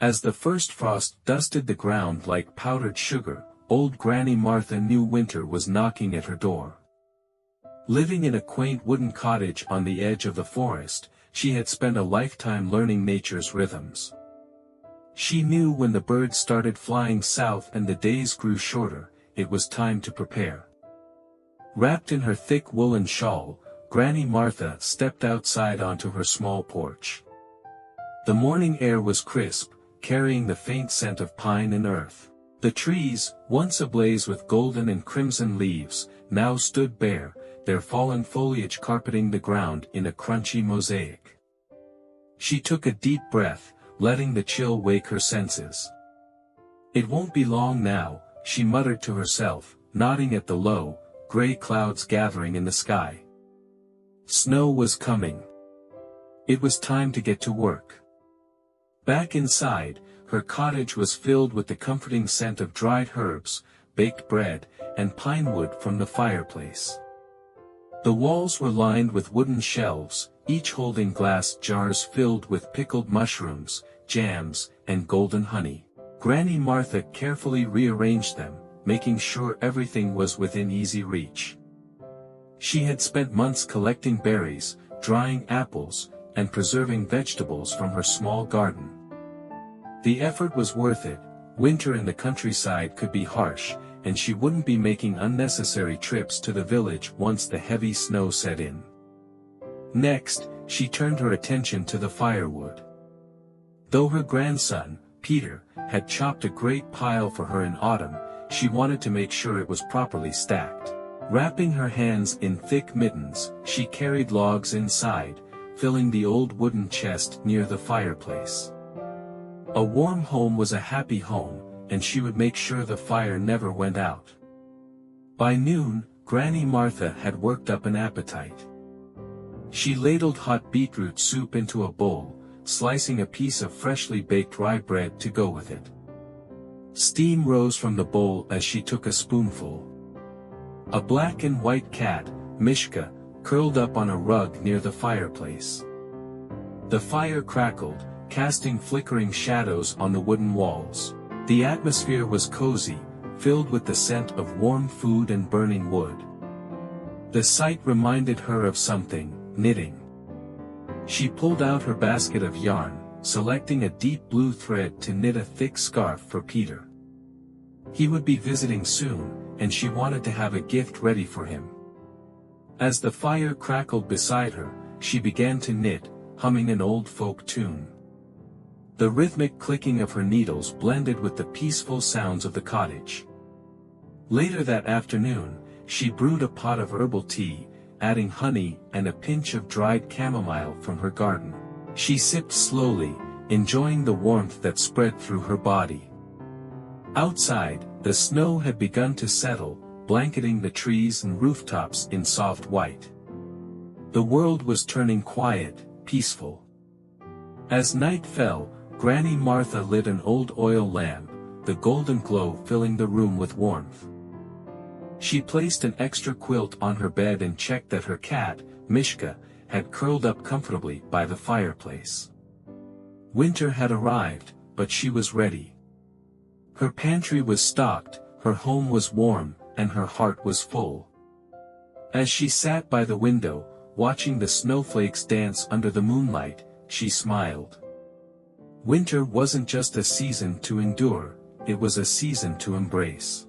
As the first frost dusted the ground like powdered sugar, old Granny Martha knew winter was knocking at her door. Living in a quaint wooden cottage on the edge of the forest, she had spent a lifetime learning nature's rhythms. She knew when the birds started flying south and the days grew shorter, it was time to prepare. Wrapped in her thick woolen shawl, Granny Martha stepped outside onto her small porch. The morning air was crisp, carrying the faint scent of pine and earth. The trees, once ablaze with golden and crimson leaves, now stood bare, their fallen foliage carpeting the ground in a crunchy mosaic. She took a deep breath, letting the chill wake her senses. "It won't be long now," she muttered to herself, nodding at the low, gray clouds gathering in the sky. Snow was coming. It was time to get to work. Back inside, her cottage was filled with the comforting scent of dried herbs, baked bread, and pine wood from the fireplace. The walls were lined with wooden shelves, each holding glass jars filled with pickled mushrooms, jams, and golden honey. Granny Martha carefully rearranged them, making sure everything was within easy reach. She had spent months collecting berries, drying apples, and preserving vegetables from her small garden. The effort was worth it. Winter in the countryside could be harsh, and she wouldn't be making unnecessary trips to the village once the heavy snow set in. Next, she turned her attention to the firewood. Though her grandson, Peter, had chopped a great pile for her in autumn, she wanted to make sure it was properly stacked. Wrapping her hands in thick mittens, she carried logs inside, filling the old wooden chest near the fireplace. A warm home was a happy home, and she would make sure the fire never went out. By noon, Granny Martha had worked up an appetite. She ladled hot beetroot soup into a bowl, slicing a piece of freshly baked rye bread to go with it. Steam rose from the bowl as she took a spoonful. A black and white cat, Mishka, curled up on a rug near the fireplace. The fire crackled, casting flickering shadows on the wooden walls. The atmosphere was cozy, filled with the scent of warm food and burning wood. The sight reminded her of something: knitting. She pulled out her basket of yarn, selecting a deep blue thread to knit a thick scarf for Peter. He would be visiting soon, and she wanted to have a gift ready for him. As the fire crackled beside her, she began to knit, humming an old folk tune. The rhythmic clicking of her needles blended with the peaceful sounds of the cottage. Later that afternoon, she brewed a pot of herbal tea, adding honey and a pinch of dried chamomile from her garden. She sipped slowly, enjoying the warmth that spread through her body. Outside, the snow had begun to settle, blanketing the trees and rooftops in soft white. The world was turning quiet, peaceful. As night fell, Granny Martha lit an old oil lamp, the golden glow filling the room with warmth. She placed an extra quilt on her bed and checked that her cat, Mishka, had curled up comfortably by the fireplace. Winter had arrived, but she was ready. Her pantry was stocked, her home was warm, and her heart was full. As she sat by the window, watching the snowflakes dance under the moonlight, she smiled. Winter wasn't just a season to endure, it was a season to embrace.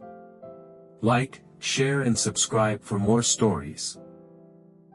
Like, share and subscribe for more stories.